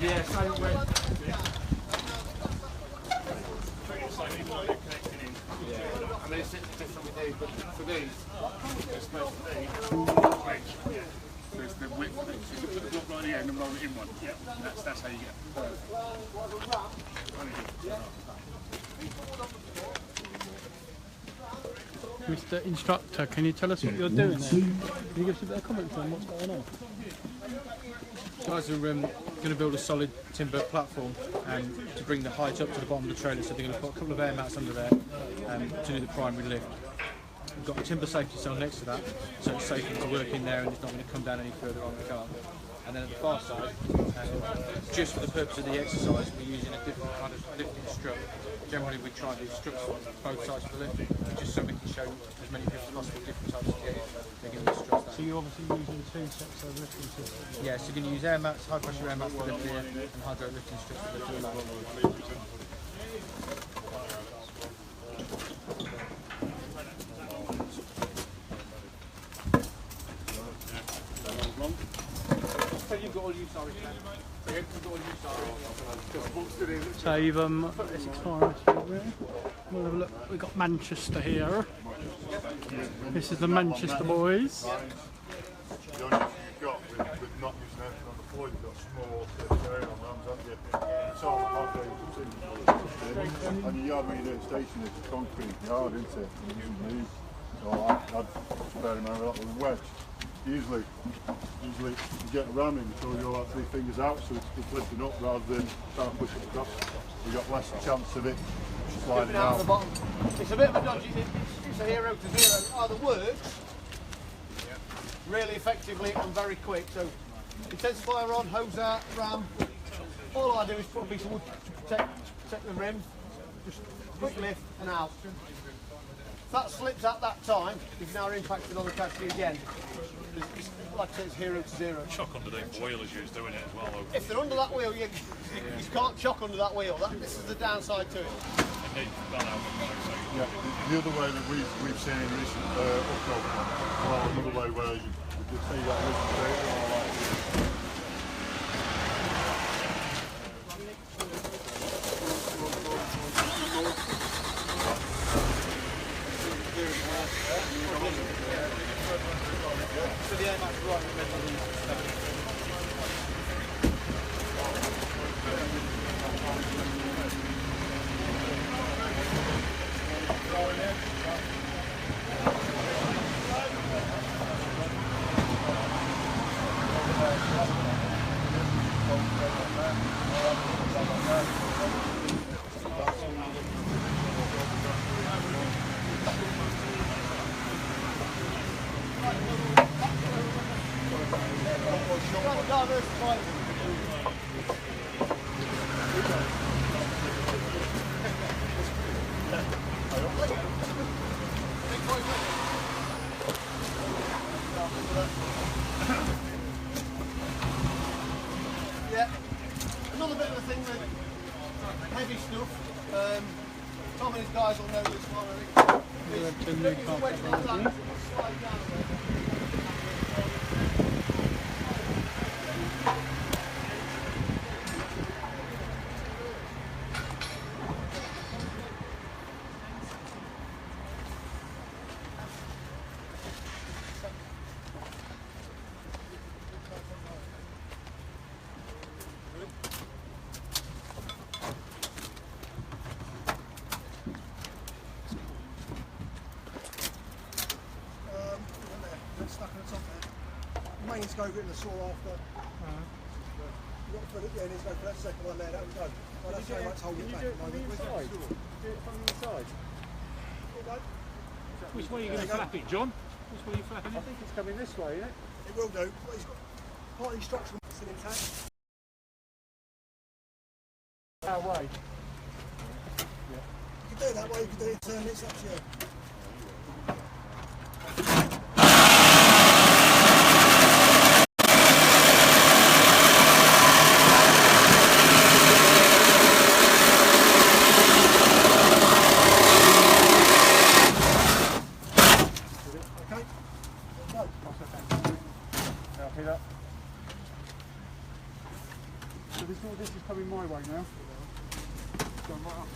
Yeah, so when... I mean, it's different with these, but for these, it's supposed to be there's the width of it. So you put the block right here and then roll it in one. Yeah, that's how you get it. Mr. Instructor, can you tell us what you're doing there? Can you give us a bit of commentary on what's going on? Guys are going to build a solid timber platform to bring the height up to the bottom of the trailer, so they're going to put a couple of air mats under there to do the primary lift. We've got a timber safety cell next to that, so it's safe to work in there and it's not going to come down any further on the car. And then at the far side, just for the purpose of the exercise, we're using a different kind of lifting strut. Generally we try and do struts on both sides of the lift, just so we can show as many people as possible different types of gear. They're going to be struts. So you're obviously using two sets of lifting systems? Yeah, so you're going to use air mats, high pressure air mats for lift here, and hydro lifting struts for lift back. So you've it's expired. We'll have a look. We've got Manchester here. This is the Manchester boys. The only thing you've got with not using anything on the floor, you've got small area on rams, haven't you? It's all hard days and your yard reading station is concrete yard, isn't it? You can move. So I'd just bear in mind that with a wedge. Usually you get a ram in, so you're like 3 fingers out, so it's lifting up rather than trying to push it across. You've got less chance of it sliding out. The bottom. It's a bit of a dodgy, it's a 0 to 0. Either works really effectively and very quick. So intensifier on, hose out, ram. All I do is put a piece of wood to protect the rim. Just quick lift and out. If that slips at that time, you've now impacted on the chassis again. It's, like I said, it's 0 to 0. Chock underneath the wheel is used doing it as well. Though. If they're under that wheel, you can't chock under that wheel. This is the downside to it. Yeah, the other way that we've seen in recent UKRO, or another way where you could see that recent data or like. So the air mat's right in the middle of the Yeah, another bit of a thing with heavy stuff. Tom and his guys will know this one. Slide down a bit. Stuck on the top there. The mains go in the saw after. You've got to put it, yeah, it needs to go for that second one there, that would go. Well, that's very much holding it back. Can you do it from the inside? Do it from the inside. Which way are you going to flap it, John? Which way are you flapping it? I think it's coming this way, isn't it? It will do. But it's got part of the structural still intact. Our way. Yeah. You can do it that way, you can do it turn, it's up to you. So this is coming my way now. It's going right up.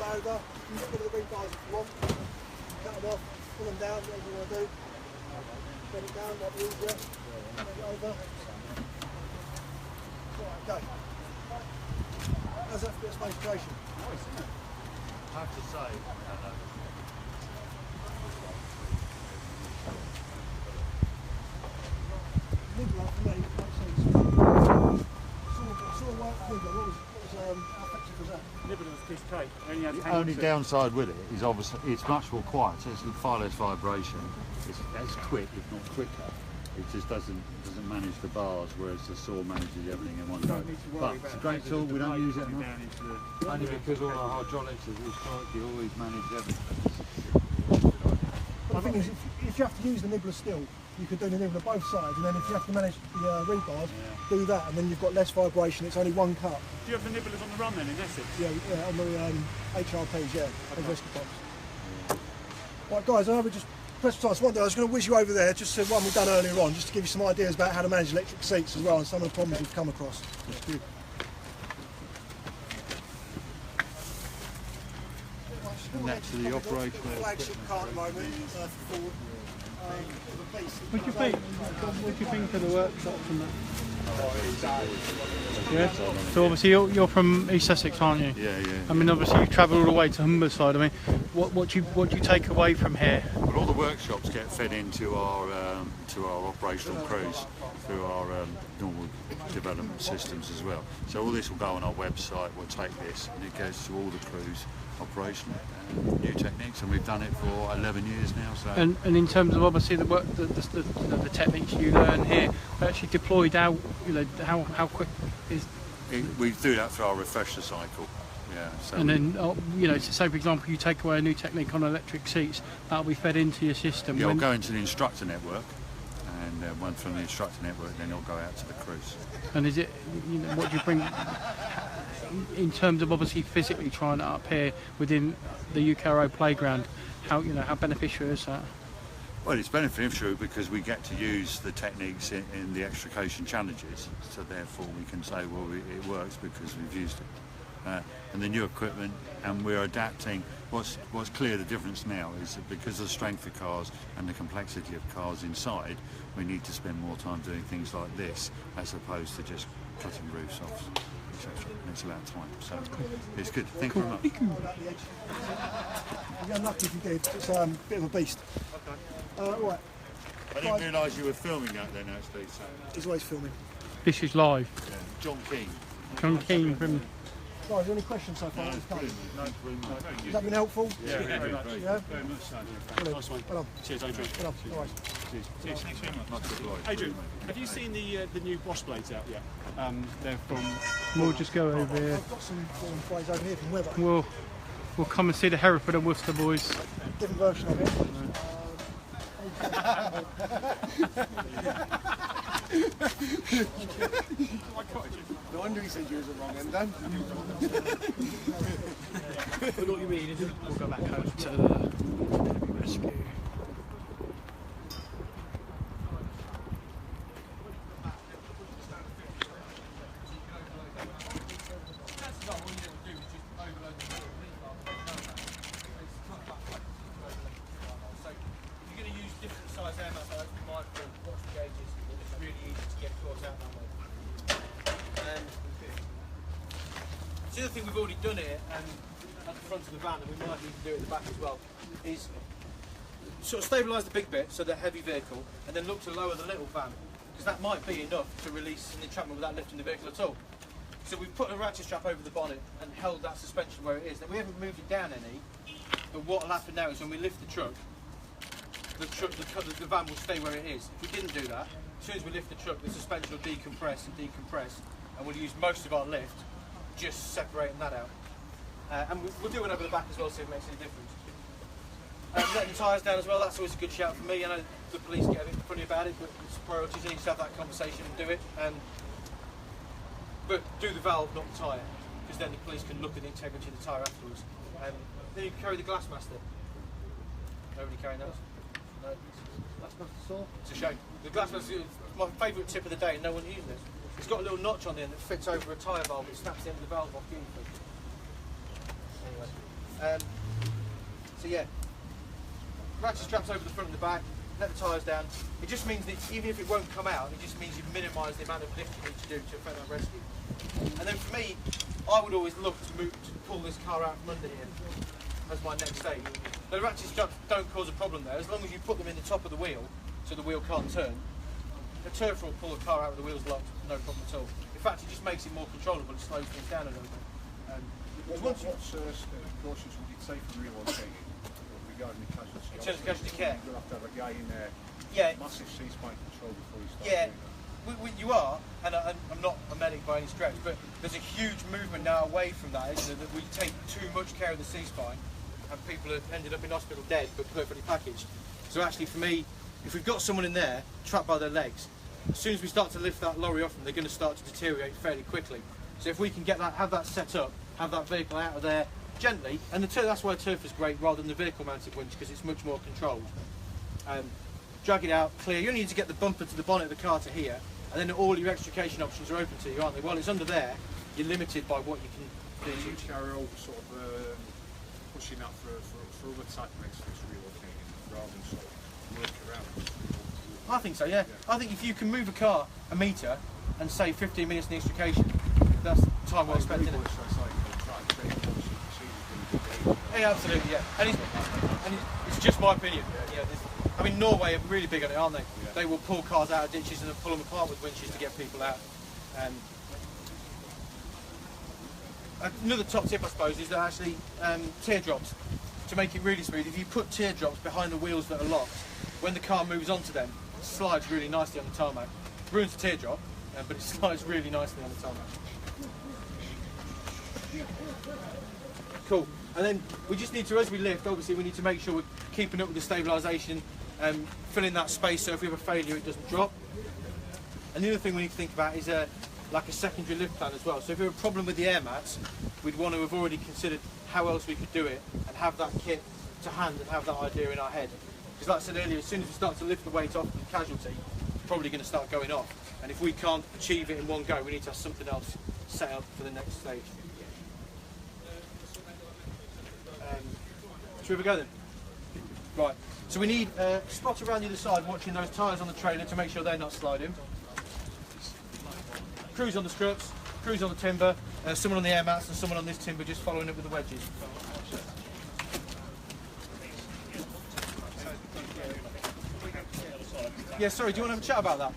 Over, you get rid of the ring bars if you want, cut them off, pull them down, whatever you want to do, bend it down, might be easier, bend it over. Right, okay. How's that for a bit of specification? Nice, isn't it? I have to say, Nibbler for me, like I say, sort of white nibbler, what was how effective was that? Nibbler was a piece of cake. Only had the hang only to it. downside with it is obviously it's much more quiet, so it's far less vibration. It's quick, if not quicker. It just doesn't manage the bars, whereas the saw manages everything in one go. But it's a great tool. We don't use it enough. Only because all our hydraulics is strike, you always manage everything. But the thing is, if you have to use the nibbler still, you could do the nibbler both sides, and then if you have to manage the rebars, do that, and then you've got less vibration. It's only one cut. Do you have the nibblers on the run then, in Essex? Yeah, on the HRPs, yeah, and rescue pumps. Right, guys, I know we just pressed for time. So one day I was going to whiz you over there, just to one we've done earlier on, just to give you some ideas about how to manage electric seats as well, and some of the problems we've come across. That's good. Next to the operational flagship car at the moment, Ford. What do you think of the workshops and that? Yeah. So obviously you're from East Sussex, aren't you? Yeah. I mean, obviously you travel all the way to Humberside. I mean, what do you take away from here? Well, all the workshops get fed into our operational crews through our normal development systems as well. So all this will go on our website. We'll take this and it goes to all the crews operational new techniques, and we've done it for 11 years now. So and in terms of obviously the work, the techniques you learn here, actually deployed out. You know, how quick is? We do that through our refresher cycle. Yeah. So and then, you know, so say for example, you take away a new technique on electric seats, that'll be fed into your system. You'll go into the instructor network, and one from the instructor network, then it'll go out to the crews. And is it, you know, what do you bring in terms of obviously physically trying it up here within the UKRO playground? How beneficial is that? Well, it's beneficial because we get to use the techniques in the extrication challenges, so therefore we can say, well, it works because we've used it. And the new equipment, and we're adapting. What's clear, the difference now is that because of the strength of cars and the complexity of cars inside, we need to spend more time doing things like this as opposed to just cutting roofs off, etc. And it's about time, so it's good. Thank you very much. You're unlucky if you did. It's a bit of a beast. Right. I didn't realise you were filming that then, actually. So. He's always filming. This is live. Yeah. John Keane. John Keane from. Guys, are there any questions so far? No, it's brilliant. No, it's very much. Has that been helpful? Yeah, very much. Yeah? Very much so. Brilliant. Nice one. Well done. Cheers, Adrian. Well done. All right. Cheers. Thanks very much. Much obliged. Adrian, have you seen the new wash blades out yet? They're from. We'll just go over here. I've got some blades over here from Weber. We'll come and see the Hereford and Worcester boys. Different version of it. No wonder he said you was the wrong end, Dan. But what you mean is we'll go back over to the rescue. The other thing we've already done here, and at the front of the van, and we might need to do it at the back as well, is sort of stabilise the big bit, so the heavy vehicle, and then look to lower the little van, because that might be enough to release an entrapment without lifting the vehicle at all. So we've put a ratchet strap over the bonnet and held that suspension where it is. Now we haven't moved it down any, but what will happen now is when we lift the truck, the van will stay where it is. If we didn't do that, as soon as we lift the truck, the suspension will decompress, and we'll use most of our lift just separating that out. And we'll do it over the back as well, see if it makes any difference. Letting the tyres down as well, that's always a good shout for me. I know the police get a bit funny about it, but it's priorities. You need to have that conversation and do it. But do the valve, not the tyre, because then the police can look at the integrity of the tyre afterwards. Then you can carry the glass master. Nobody carrying those? No. Glass master saw. It's a shame. The glass master is my favourite tip of the day, and no one uses it. It's got a little notch on the end that fits over a tyre valve. It snaps the end of the valve off beautifully. Anyway, so yeah, ratchet straps over the front and the back. Let the tyres down. It just means that even if it won't come out, it just means you've minimised the amount of lift you need to do to effect that rescue. And then for me, I would always look to pull this car out from under here as my next stage. The ratchet straps don't cause a problem there, as long as you put them in the top of the wheel so the wheel can't turn. The turf will pull the car out with the wheels locked, no problem at all. In fact, it just makes it more controllable, it slows things down a little bit. What precautions would you take from relocating regarding the casualty? In terms of casualty care? You'll have to have a guy in there, massive C-spine control before you start doing that. You are, and I'm not a medic by any stretch, but there's a huge movement now away from that, isn't there, that we take too much care of the C-spine, and people have ended up in hospital dead, but perfectly packaged. So actually for me, if we've got someone in there, trapped by their legs, as soon as we start to lift that lorry off them, they're going to start to deteriorate fairly quickly. So if we can get that, have that set up, have that vehicle out of there gently, and that's why turf is great rather than the vehicle mounted winch, because it's much more controlled. Drag it out, clear. You only need to get the bumper to the bonnet of the car to here, and then all your extrication options are open to you, aren't they? While it's under there, you're limited by what you can do. UKRO sort of pushing that for other type of extras relocating rather than sort of work around. I think so, yeah. I think if you can move a car a metre and save 15 minutes in the extrication, that's time well spent, isn't it? Yeah, absolutely, yeah. And it's just my opinion. Yeah, I mean, Norway are really big on it, aren't they? Yeah. They will pull cars out of ditches and then pull them apart with winches to get people out. Another top tip, I suppose, is that actually teardrops, to make it really smooth, if you put teardrops behind the wheels that are locked, when the car moves onto them, it slides really nicely on the tarmac. Ruins the teardrop, but it slides really nicely on the tarmac. Cool. And then we just need to, as we lift, obviously we need to make sure we're keeping up with the stabilisation, filling that space so if we have a failure it doesn't drop. And the other thing we need to think about is like a secondary lift plan as well. So if we have a problem with the air mats, we'd want to have already considered how else we could do it and have that kit to hand and have that idea in our head. Because like I said earlier, as soon as we start to lift the weight off the casualty, it's probably going to start going off. And if we can't achieve it in one go, we need to have something else set up for the next stage. Should we go then? Right, so we need a spot around the other side watching those tyres on the trailer to make sure they're not sliding. Crews on the struts, crews on the timber, someone on the air mats and someone on this timber just following up with the wedges. Yeah, sorry, do you want to have a chat about that?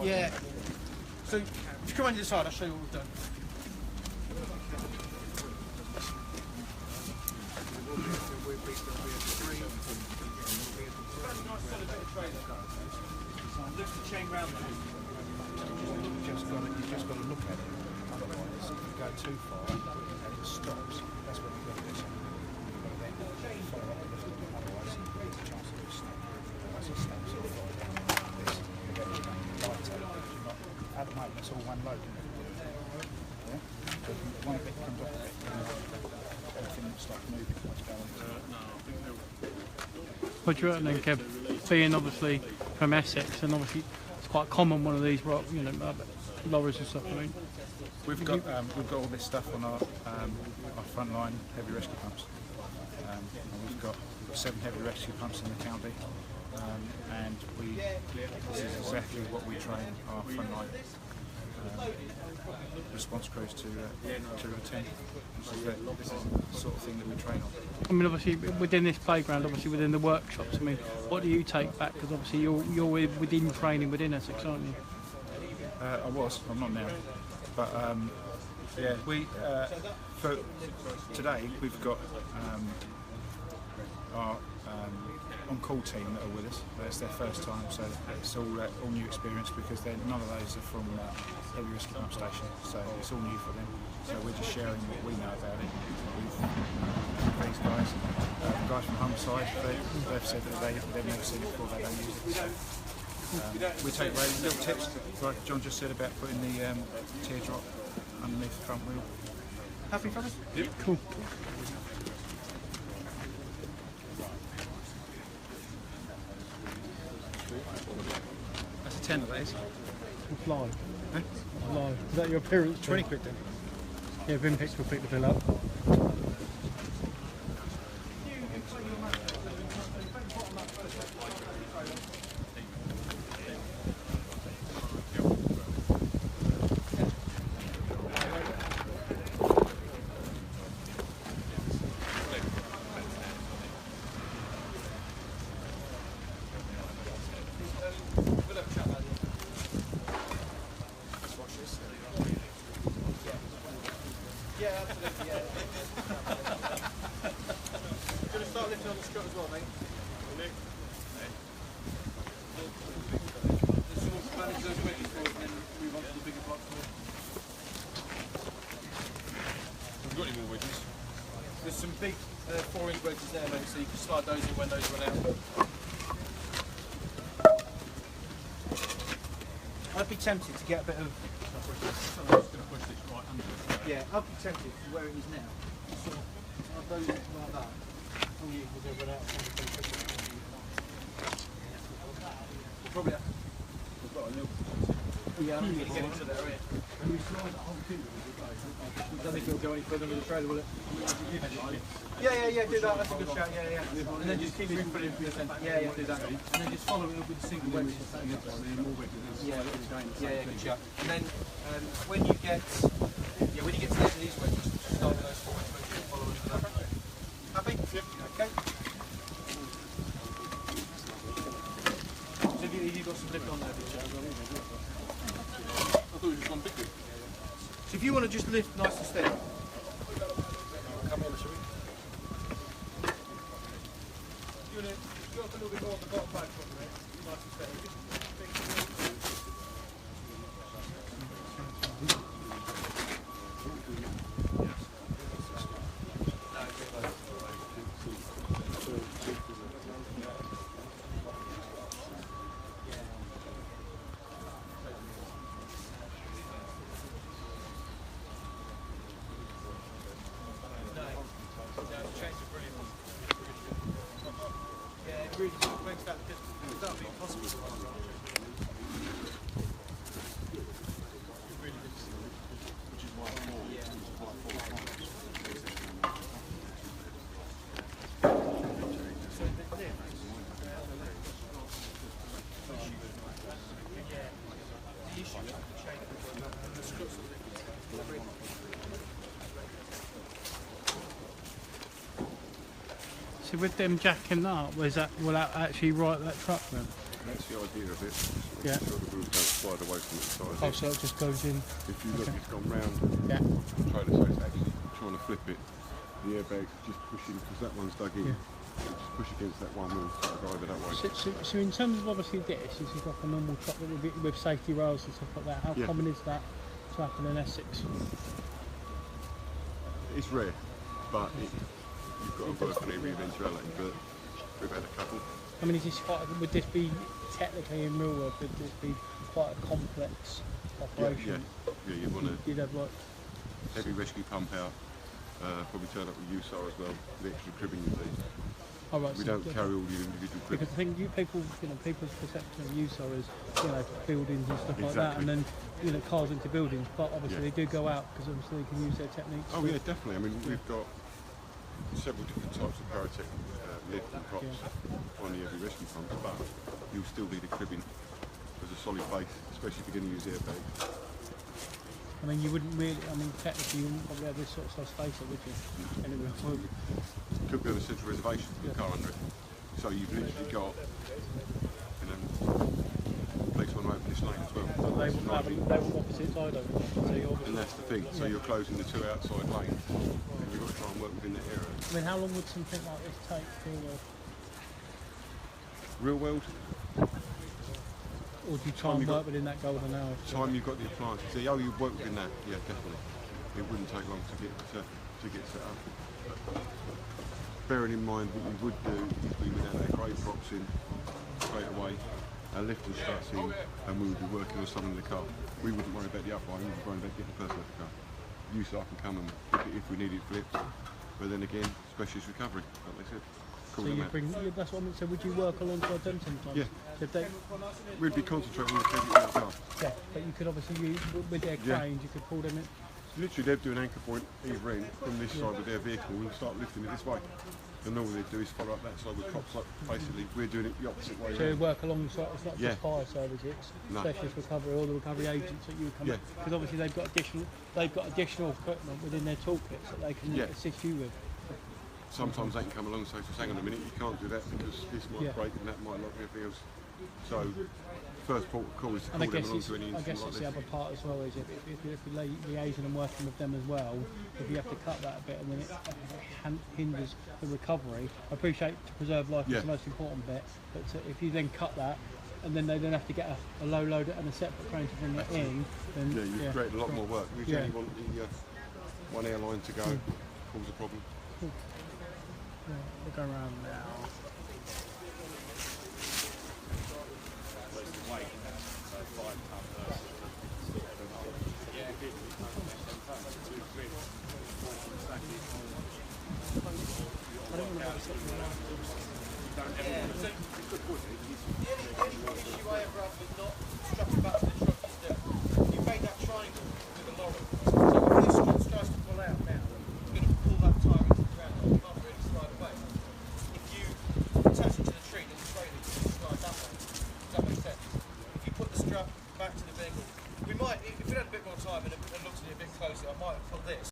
Yeah. So, if you come around to the side, I'll show you what we've done. Lift the chain round there. You've just got to look at it. Otherwise, if you go too far and it stops, that's when you've got to do something. You've got to then follow up and lift it. Otherwise, there's a chance of it snapping. Once it snaps, it'll fall down like this. You get it lighter. At the moment, it's all one load. Yeah? So if one bit comes off of it, everything starts moving. What's going on? What do you reckon then, Kev? Being obviously from Essex, and obviously it's quite common one of these lorries and stuff. I mean, we've got all this stuff on our frontline heavy rescue pumps. And we've got 7 heavy rescue pumps in the county, and this is exactly what we train our frontline response crews to attend. This is the sort of thing that we train on. I mean, obviously within this playground, obviously within the workshops. I mean, what do you take back? Because obviously you're within training within Essex, aren't you? I'm not now, but yeah, for today we've got our on-call team that are with us. It's their first time, so it's all new experience because none of those are from heavy rescue pump station, so it's all new for them. So we're just sharing what we know about it with these guys. The guys from Humberside, they've said that they've never seen it before, they don't use it. So we take little tips, like John just said about putting the teardrop underneath the front wheel. Happy fellas? Yep. Cool. That's a 10 of these. Fly. Eh? Fly. Is that your appearance? 20 quid then. Yeah, Vim Picks will pick the bill up. Yeah, absolutely, yeah. You're going to start lifting on the strut as well, mate? There's some more manage those wedges for us and then move on to the bigger blocks. Have you got any more wedges? There's some big 4-inch wedges there, mate, so you can slide those in when those run out. I'd be tempted to get a bit of... Yeah, I'd be tempted to where it is now. Sort of, those like that. Oh yeah, because they'll run out of probably have to... We've got a little... Yeah, I'm going to get into there, yeah. Can we slide the whole thing with the guys? I don't think it'll go any further with the trailer, will it? Yeah, do that, that's a good shout, yeah. And then just keep it in for the centre. Yeah, do that. And then just follow it up with a single wedge. Yeah, good shout. And then when you get to the end of these wedges, just start with those 4-inch wedges and follow it with that. Happy? Yep. Okay. So have you got some lift on there, Richard? I thought it was just one big one. So if you want to just lift nice and steady. Come on, shall we? You want to go up a little bit more on the bottom back from there, nice and steady. Really makes that difference. That would be impossible. Which is why So with them jacking that up, will that actually right that truck then? That's the idea of it. Yeah. So the wheels don't slide away from its side. Oh, so it just goes in. If you look, it's gone round. Yeah. The trailer, so it's actually trying to flip it. The airbag's just pushing, because that one's dug in. Yeah. Just push against that one wheel, so go over that way. So in terms of obviously this is like a normal truck with safety rails and stuff like that. How common is that to happen in Essex? It's rare, but you've got to work on every eventuality, but we've had a couple. I mean, is this would this be technically in real world? Would this be quite a complex operation? Yeah, you'd want to You'd have like heavy rescue pump out, probably turn up with USAR as well, the extra cribbing you need. oh, right, We so don't carry all the individual cribbing. because I think people's perception of USAR is buildings and stuff like that, Exactly. and then cars into buildings. But obviously they do go out because obviously they can use their techniques. Oh yeah, definitely. I mean, we've got several different types of pyrotech lift and props on the heavy rescue pumps, but you'll still need a cribbing as a solid base, especially if you're going to use airbags. I mean, you wouldn't really. I mean, technically, you wouldn't probably have this sort of size space, would you? Anyway, Could be on a central reservation to the car under it. So you've literally got, place on open this lane as well. but they will opposite side of it. So you And that's the thing. So you're closing the two outside lanes, and you've got to try and work within that area. I mean, how long would something like this take to? Real world, Or do you try and work within that golden hour? time you've got the appliances. So, oh, you work within that, yeah, definitely. It wouldn't take long to get set up. Bearing in mind what we would do is we would have our grade props in straight away, our lift and struts in, and we would be working on something in the car. We wouldn't worry about the upright, we would worry about getting the person out of the car. Use I can come and flip it if we need it flipped, but then again, specialist recovery, like they said. So you bring, that's what I mean, so would you work alongside them sometimes? Yeah. So if they, We'd be concentrating on the people in the car. yeah, but you could obviously use, with their Yeah. cranes, you could pull them in. Literally, they'd do an anchor point either end from this side of their vehicle and start lifting it this way. And all they'd do is follow up that side with props. Like basically, we're doing it the opposite way. So you around. work alongside, it's not Yeah. just fire service, it's No. specialist recovery, all the recovery agents that you come Yeah. because obviously they've got additional equipment within their toolkits that they can Yeah. assist you with. Sometimes they can come along and say, hang on a minute, you can't do that because this might Yeah. break and that might not be everything else. So, first port of call is to And I call them guess along it's, to any I incident guess like it's the this. other part as well is if you're liaising and working with them as well, if you have to cut that a bit and then it hinders the recovery. I appreciate to preserve life Yeah. is the most important bit, but if you then cut that and then they then have to get a low loader and a separate crane to bring it in, then Yeah, you create a lot more work. We Yeah. only want the one airline to go, cause a problem. we'll go around now. You made that triangle with the lorry. So when this one starts to pull out now, it's going to pull that tyre into the ground. You can't really slide away. If you attach it to the tree, then the trailer you can slide that way. Does that make sense? If you put the strap back to the vehicle, we might, if we had a bit more time and looked at it a bit closer, I might have put this.